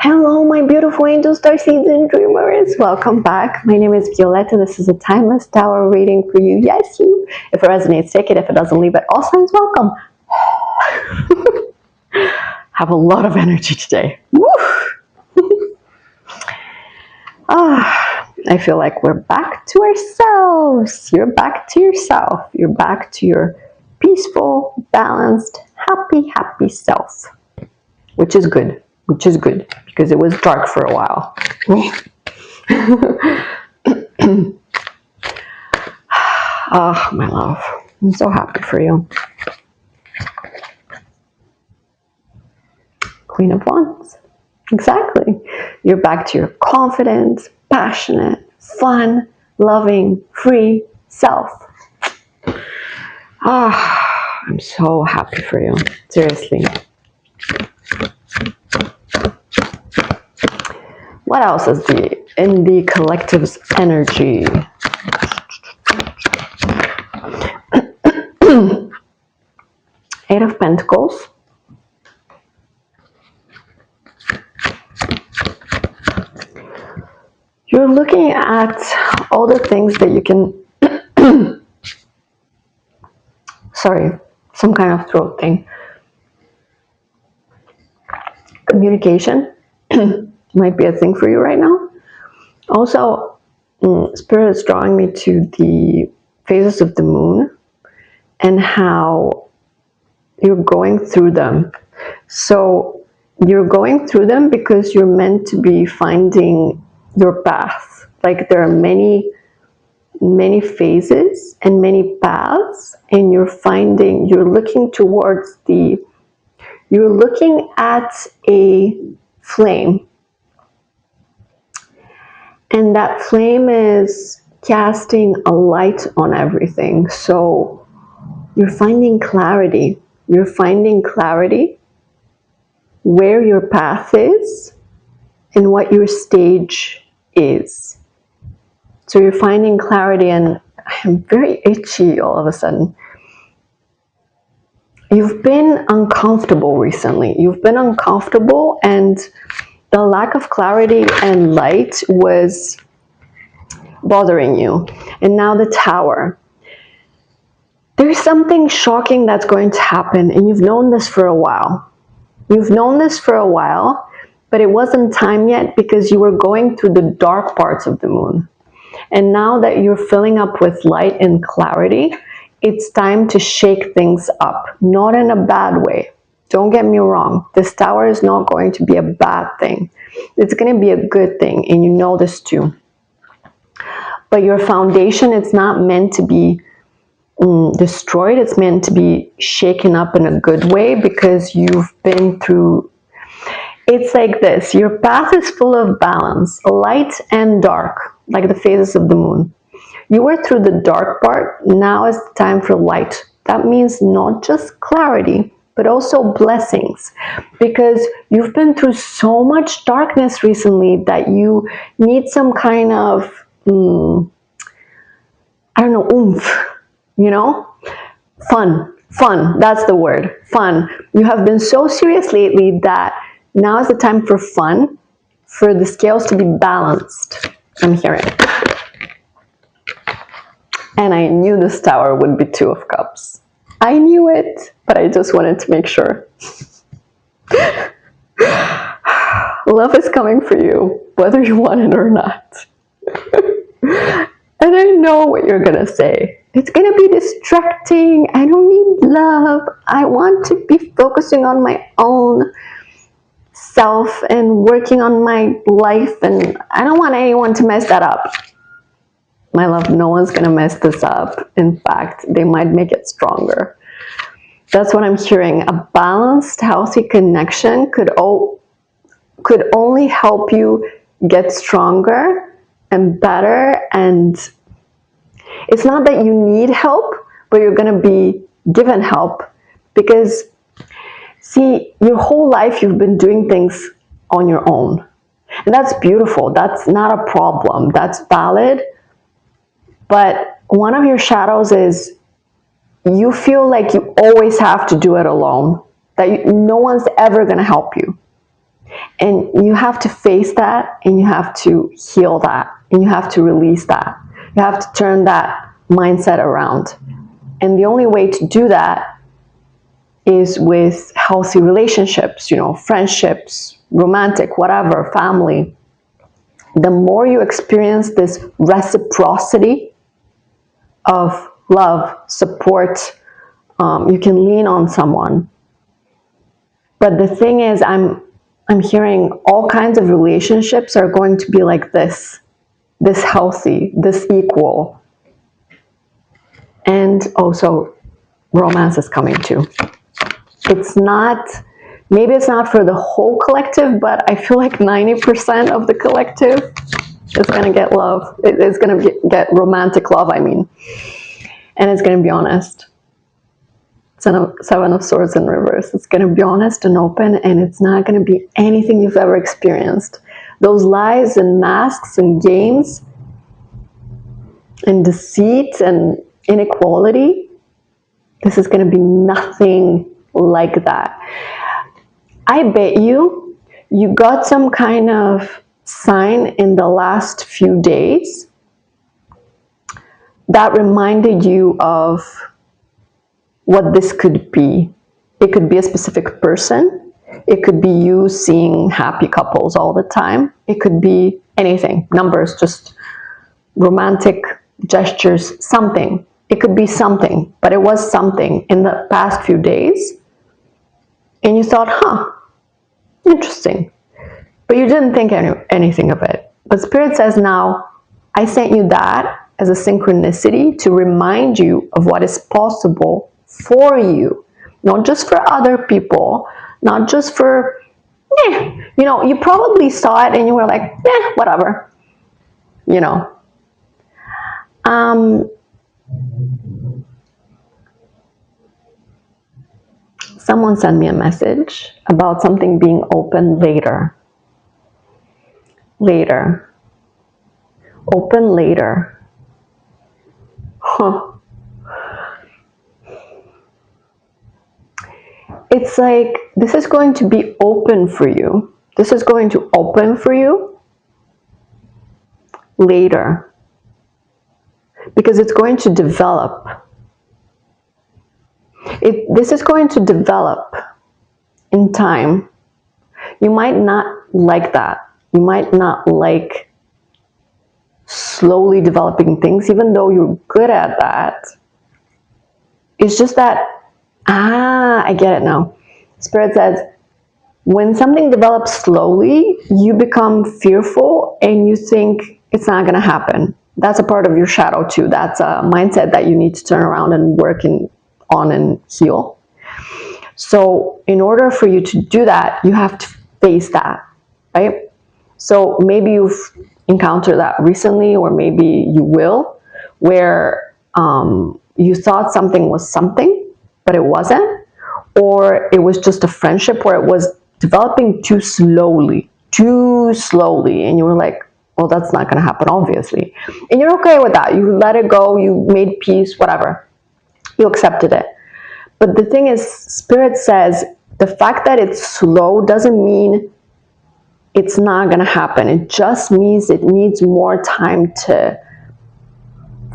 Hello, my beautiful angels, starseeds, and dreamers. Welcome back. My name is Violeta. This is a timeless tower reading for you. Yes, you. If it resonates, take it. If it doesn't, leave it. All signs welcome. Have a lot of energy today. Woo! I feel like we're back to ourselves. You're back to yourself. You're back to your peaceful, balanced, happy self, which is good. Because it was dark for a while. Oh, my love. I'm so happy for you. Queen of Wands. Exactly. You're back to your confident, passionate, fun, loving, free self. I'm so happy for you. Seriously. What else is in the collective's energy? Eight of Pentacles. You're looking at all the things that you can... Sorry, some kind of throat thing. Communication might be a thing for you right now. Also, Spirit is drawing me to the phases of the moon and how you're going through them. So you're going through them because you're meant to be finding your path. Like there are many phases and many paths, and you're looking at a flame. And that flame is casting a light on everything. So you're finding clarity. You're finding clarity where your path is and what your stage is. So you're finding clarity, and I'm very itchy all of a sudden. You've been uncomfortable recently. You've been uncomfortable, and the lack of clarity and light was bothering you. And now the Tower. There's something shocking that's going to happen, and you've known this for a while. You've known this for a while, but it wasn't time yet because you were going through the dark parts of the moon. And now that you're filling up with light and clarity, it's time to shake things up. Not in a bad way. Don't get me wrong. This Tower is not going to be a bad thing. It's going to be a good thing, and you know this too. But your foundation, it's not meant to be destroyed. It's meant to be shaken up in a good way because you've been through... It's like this. Your path is full of balance, light and dark, like the phases of the moon. You were through the dark part. Now is the time for light. That means not just clarity, but also blessings, because you've been through so much darkness recently that you need some kind of, I don't know, oomph, you know? Fun, that's the word, fun. You have been so serious lately that now is the time for fun, for the scales to be balanced, I'm hearing. And I knew this Tower would be Two of Cups. I knew it, but I just wanted to make sure. Love is coming for you, whether you want it or not. And I know what you're gonna say. It's gonna be distracting. I don't need love. I want to be focusing on my own self and working on my life, and I don't want anyone to mess that up. My love, no one's gonna mess this up. In fact, they might make it stronger. That's what I'm hearing. A balanced, healthy connection could only help you get stronger and better. And it's not that you need help, but you're gonna be given help, because see, your whole life you've been doing things on your own, and that's beautiful. That's not a problem. That's valid. But one of your shadows is you feel like you always have to do it alone, that no one's ever going to help you. And you have to face that, and you have to heal that, and you have to release that. You have to turn that mindset around. And the only way to do that is with healthy relationships, friendships, romantic, whatever, family. The more you experience this reciprocity of love, support, you can lean on someone. But the thing is, I'm hearing all kinds of relationships are going to be like this healthy, this equal. And also romance is coming too. It's not, maybe it's not for the whole collective, but I feel like 90% of the collective is going to get love. It's going to get romantic love, I mean. And it's going to be honest. Seven of Swords in reverse. It's going to be honest and open, and it's not going to be anything you've ever experienced. Those lies and masks and games and deceit and inequality, this is going to be nothing like that. I bet you got some kind of sign in the last few days that reminded you of what this could be. It could be a specific person. It could be you seeing happy couples all the time. It could be anything, numbers, just romantic gestures, something. It could be something, but it was something in the past few days. And you thought, interesting. But you didn't think anything of it. But Spirit says now, I sent you that as a synchronicity to remind you of what is possible for you, not just for other people, not just for, you probably saw it and you were like, whatever, Someone sent me a message about something being open later. Open later. It's like this is going to be open for you. This is going to open for you later. Because it's going to develop. This is going to develop in time. You might not like that. You might not like slowly developing things, even though you're good at that. It's just that, I get it now. Spirit says, when something develops slowly, you become fearful and you think it's not going to happen. That's a part of your shadow too. That's a mindset that you need to turn around and work on and heal. So in order for you to do that, you have to face that, right? So maybe you've encountered that recently, or maybe you will, where you thought something was something, but it wasn't, or it was just a friendship where it was developing too slowly, and you were like, well, that's not going to happen, obviously. And you're okay with that. You let it go, you made peace, whatever. You accepted it. But the thing is, Spirit says, the fact that it's slow doesn't mean it's not going to happen. It just means it needs more time to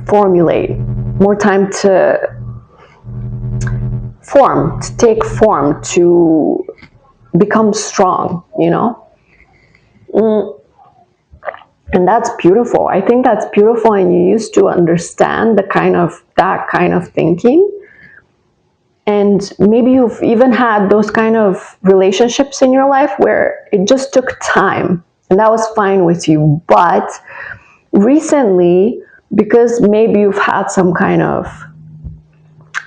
formulate, more time to form, to take form, to become strong, And that's beautiful. I think that's beautiful, and you used to understand that kind of thinking. And maybe you've even had those kind of relationships in your life where it just took time, and that was fine with you. But recently, because maybe you've had some kind of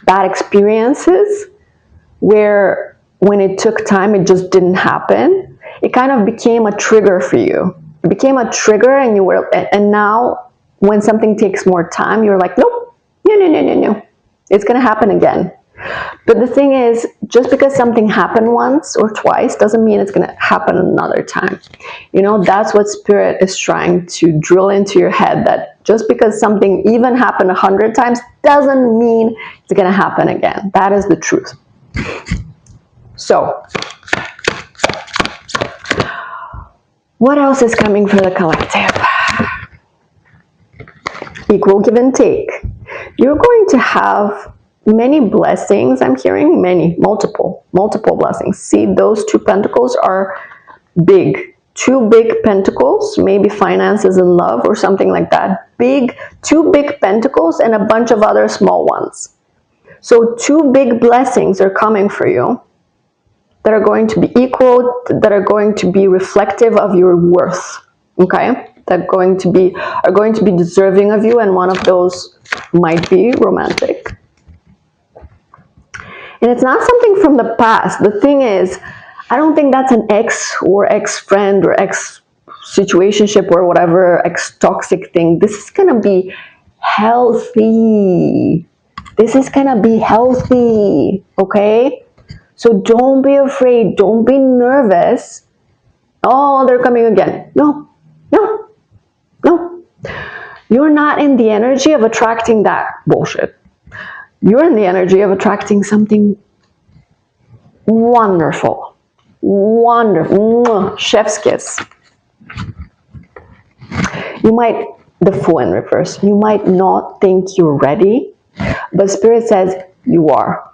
bad experiences where when it took time, it just didn't happen, it kind of became a trigger for you. It became a trigger, and now when something takes more time, you're like, nope, no, it's going to happen again. But the thing is, just because something happened once or twice doesn't mean it's going to happen another time. That's what Spirit is trying to drill into your head, that just because something even happened 100 times doesn't mean it's going to happen again. That is the truth. So, What else is coming for the collective? Equal give and take. You're going to have many blessings. I'm hearing multiple blessings. See, those 2 pentacles are big. 2 big pentacles, maybe finances and love or something like that. 2 big pentacles and a bunch of other small ones. So 2 big blessings are coming for you that are going to be equal, that are going to be reflective of your worth, okay? That are going to be deserving of you, and one of those might be romantic. And it's not something from the past. The thing is, I don't think that's an ex or ex-friend or ex-situationship or whatever, ex-toxic thing. This is gonna be healthy. This is gonna be healthy, okay? So don't be afraid, don't be nervous. Oh, they're coming again. No, no, no. You're not in the energy of attracting that bullshit. You're in the energy of attracting something wonderful. Wonderful. Chef's kiss. You might, the Fool in reverse, you might not think you're ready, but Spirit says you are.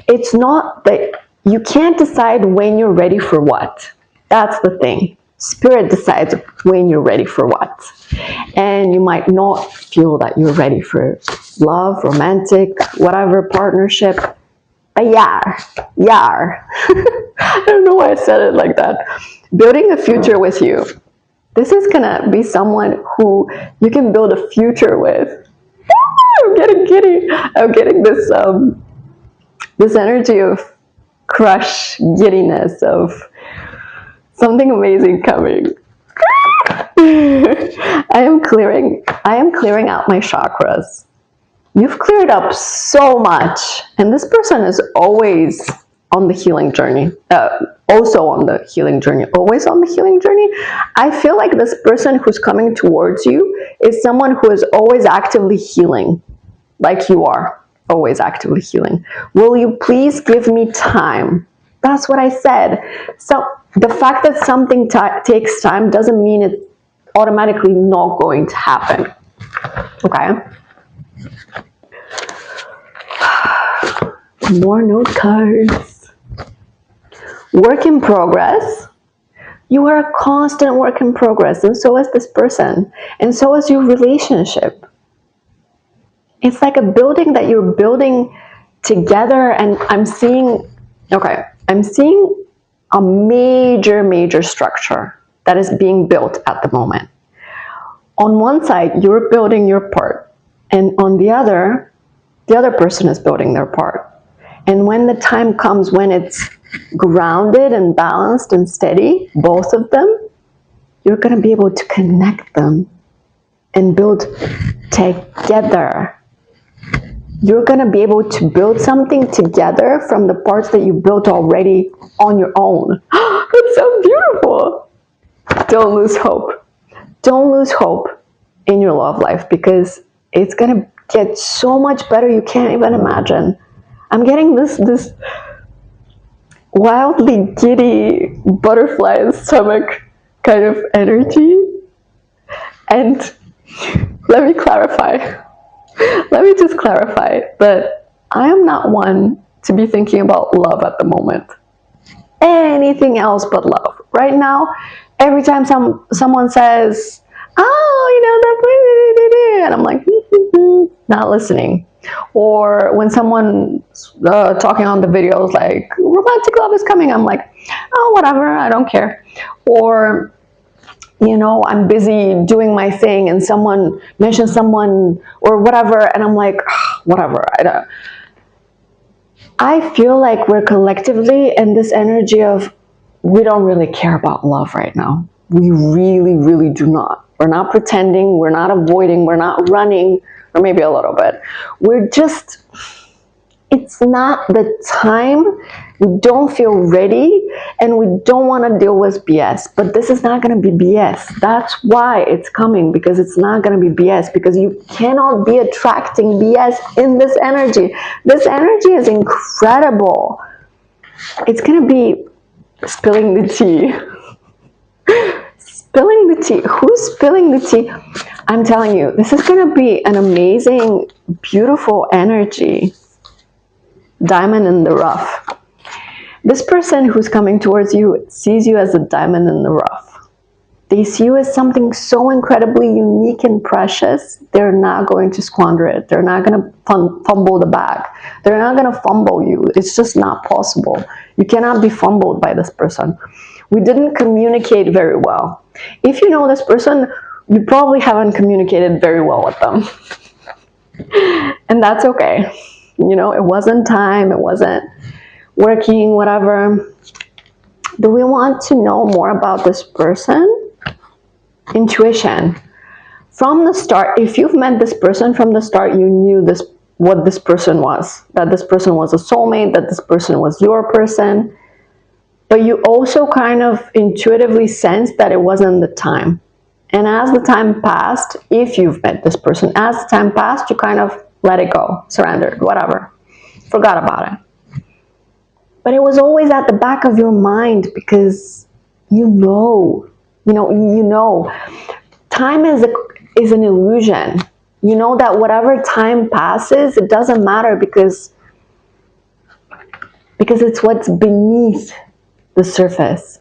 It's not that you can't decide when you're ready for what. That's the thing. Spirit decides when you're ready for what. And you might not feel that you're ready for love, romantic, whatever, partnership. But yeah. I don't know why I said it like that. Building a future with you. This is gonna be someone who you can build a future with. I'm getting giddy. I'm getting this this energy of crush, giddiness, of something amazing coming. I am clearing out my chakras. You've cleared up so much, and this person is always on the healing journey. Always on the healing journey. I feel like this person who's coming towards you is someone who is always actively healing, like you are always actively healing. Will you please give me time? That's what I said. So the fact that something takes time doesn't mean it's automatically not going to happen. Okay? More note cards. Work in progress. You are a constant work in progress, and so is this person, and so is your relationship. It's like a building that you're building together, and I'm seeing a major structure that is being built at the moment. On one side, you're building your part, and on the other person is building their part. And when the time comes when it's grounded and balanced and steady, both of them, you're going to be able to connect them and build together. You're going to be able to build something together from the parts that you built already on your own. It's so beautiful. Don't lose hope. Don't lose hope in your love life, because it's going to get so much better you can't even imagine. I'm getting this wildly giddy butterfly in stomach kind of energy. And let me clarify. Let me just clarify that I am not one to be thinking about love at the moment. Anything else but love. Right now, every time someone says, oh, and I'm like, not listening. Or when someone's talking on the videos like, romantic love is coming, I'm like, oh, whatever, I don't care. Or, I'm busy doing my thing and someone mentions someone or whatever, and I'm like, whatever, I feel like we're collectively in this energy of, we don't really care about love right now. We really do not. We're not pretending, we're not avoiding, we're not running, or maybe a little bit. We're just, it's not the time. We don't feel ready, and we don't want to deal with BS. But this is not going to be BS. That's why it's coming, because it's not going to be BS, because you cannot be attracting BS in this energy. This energy is incredible. It's going to be spilling the tea. spilling the tea? Who's spilling the tea? I'm telling you, this is going to be an amazing, beautiful energy. Diamond in the rough. This person who's coming towards you sees you as a diamond in the rough. They see you as something so incredibly unique and precious, they're not going to squander it. They're not going to fumble the bag. They're not going to fumble you. It's just not possible. You cannot be fumbled by this person. We didn't communicate very well. If you know this person, you probably haven't communicated very well with them. And that's okay. You know, it wasn't time, it wasn't working, whatever. Do we want to know more about this person? Intuition. From the start, if you've met this person from the start, you knew what this person was. That this person was a soulmate, that this person was your person. But you also kind of intuitively sensed that it wasn't the time. And as the time passed, if you've met this person, as the time passed, you kind of let it go, surrendered, whatever. Forgot about it. But it was always at the back of your mind because you know. Time is an illusion. You know that whatever time passes, it doesn't matter because it's what's beneath the surface.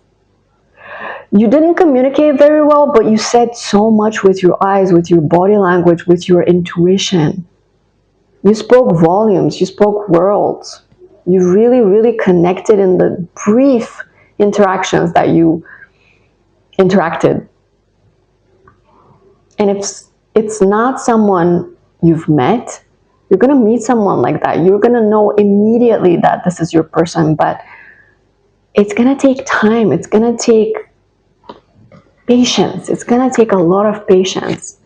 You didn't communicate very well, but you said so much with your eyes, with your body language, with your intuition. You spoke volumes, you spoke worlds. You really, really connected in the brief interactions that you interacted. And if it's not someone you've met, you're going to meet someone like that. You're going to know immediately that this is your person, but it's going to take time. It's going to take patience. It's going to take a lot of patience.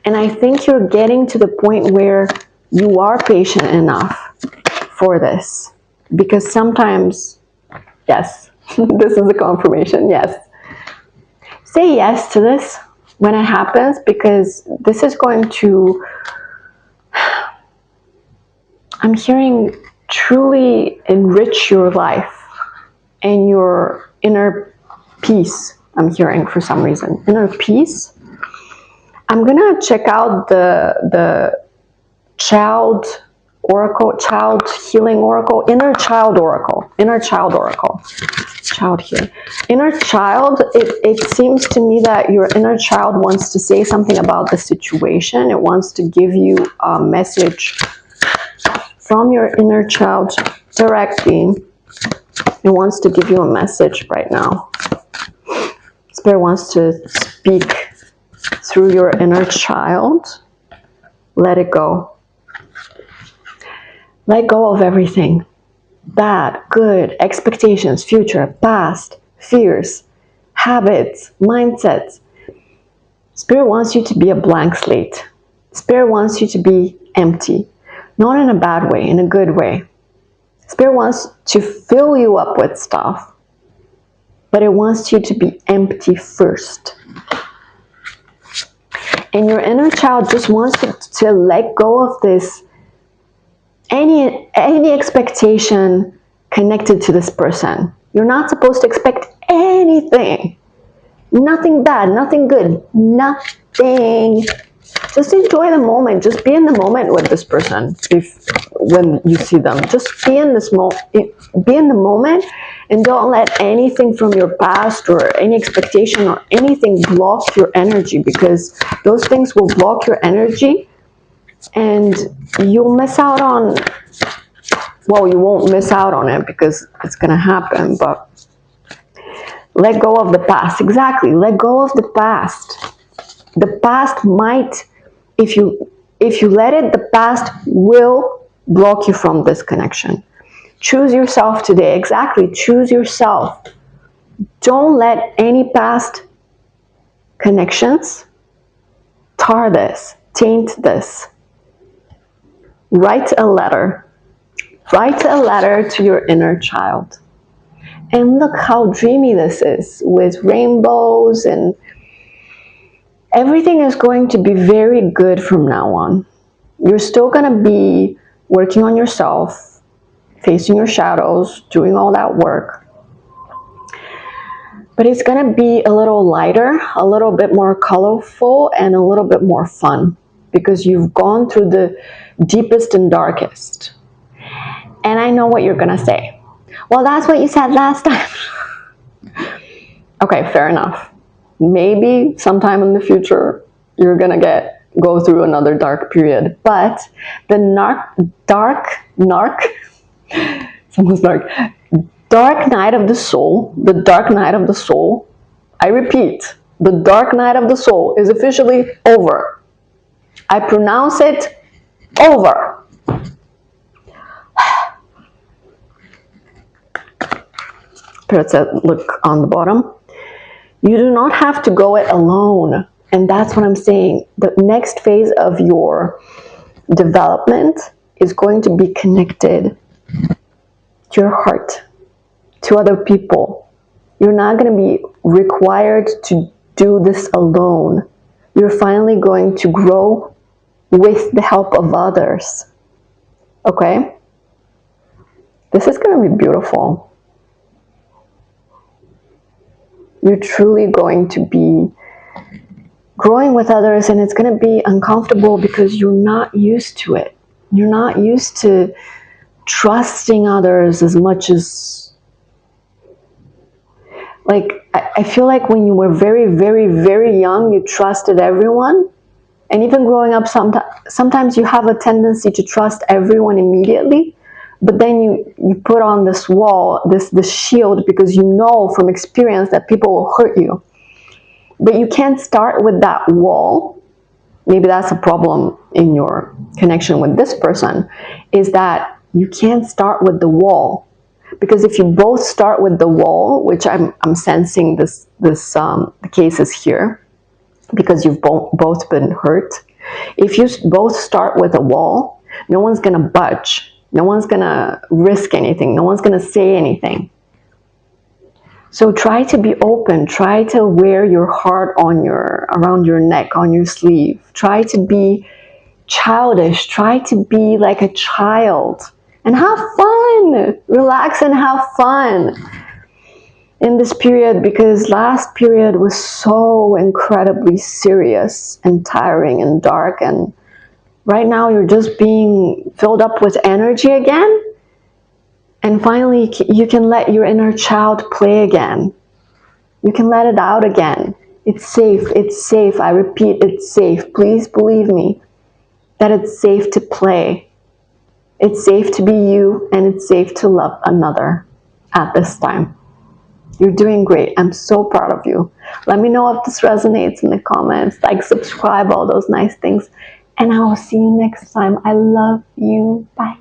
And I think you're getting to the point where you are patient enough for this. Because sometimes, yes, this is a confirmation, yes. Say yes to this when it happens, because this is going to, I'm hearing, truly enrich your life and your inner peace. I'm hearing for some reason, inner peace. I'm gonna check out the child oracle, child healing oracle, inner child oracle, child here. Inner child, it seems to me that your inner child wants to say something about the situation. It wants to give you a message from your inner child directly. It wants to give you a message right now. Spirit wants to speak through your inner child. Let it go. Let go of everything. Bad, good, expectations, future, past, fears, habits, mindsets. Spirit wants you to be a blank slate. Spirit wants you to be empty. Not in a bad way, in a good way. Spirit wants to fill you up with stuff, but it wants you to be empty first. And your inner child just wants you to let go of this, any expectation connected to this person. You're not supposed to expect anything. Nothing bad, nothing good, nothing. Just enjoy the moment. Just be in the moment with this person. When you see them, just be in the moment, and don't let anything from your past or any expectation or anything block your energy, because those things will block your energy, and you'll miss out on. Well, you won't miss out on it because it's gonna happen, but let go of the past. Exactly. Let go of the past. The past might, if you let it, the past will block you from this connection. Choose yourself today. Exactly. Choose yourself. Don't let any past connections tar this, taint this. Write a letter. Write a letter to your inner child. And look how dreamy this is, with rainbows, and everything is going to be very good from now on. You're still going to be working on yourself, facing your shadows, doing all that work. But it's gonna be a little lighter, a little bit more colorful, and a little bit more fun because you've gone through the deepest and darkest. And I know what you're gonna say. Well, that's what you said last time. Okay, fair enough. Maybe sometime in the future you're gonna go through another dark period. But the it's almost dark night of the soul, the dark night of the soul, I repeat, the dark night of the soul is officially over. I pronounce it over. Let's look on the bottom. You do not have to go it alone. And that's what I'm saying. The next phase of your development is going to be connected to your heart, to other people. You're not going to be required to do this alone. You're finally going to grow with the help of others. Okay? This is going to be beautiful. You're truly going to be growing with others, and it's going to be uncomfortable because you're not used to it. You're not used to trusting others as much as, like, I feel like when you were very, very, very young, you trusted everyone. And even growing up, sometimes you have a tendency to trust everyone immediately. But then you put on this wall, this shield, because you know from experience that people will hurt you. But you can't start with that wall. Maybe that's a problem in your connection with this person, is that you can't start with the wall. Because if you both start with the wall, which I'm sensing the cases here, because you've both been hurt. If you both start with a wall, no one's going to budge. No one's going to risk anything. No one's going to say anything. So try to be open. Try to wear your heart around your neck, on your sleeve. Try to be childish. Try to be like a child. And have fun. Relax and have fun in this period, because last period was so incredibly serious and tiring and dark, and right now you're just being filled up with energy again, and finally you can let your inner child play again. You can let it out again. It's safe. It's safe. I repeat, it's safe. Please believe me that it's safe to play. It's safe to be you, and it's safe to love another at this time. You're doing great. I'm so proud of you. Let me know if this resonates in the comments. Like, subscribe, all those nice things. And I will see you next time. I love you. Bye.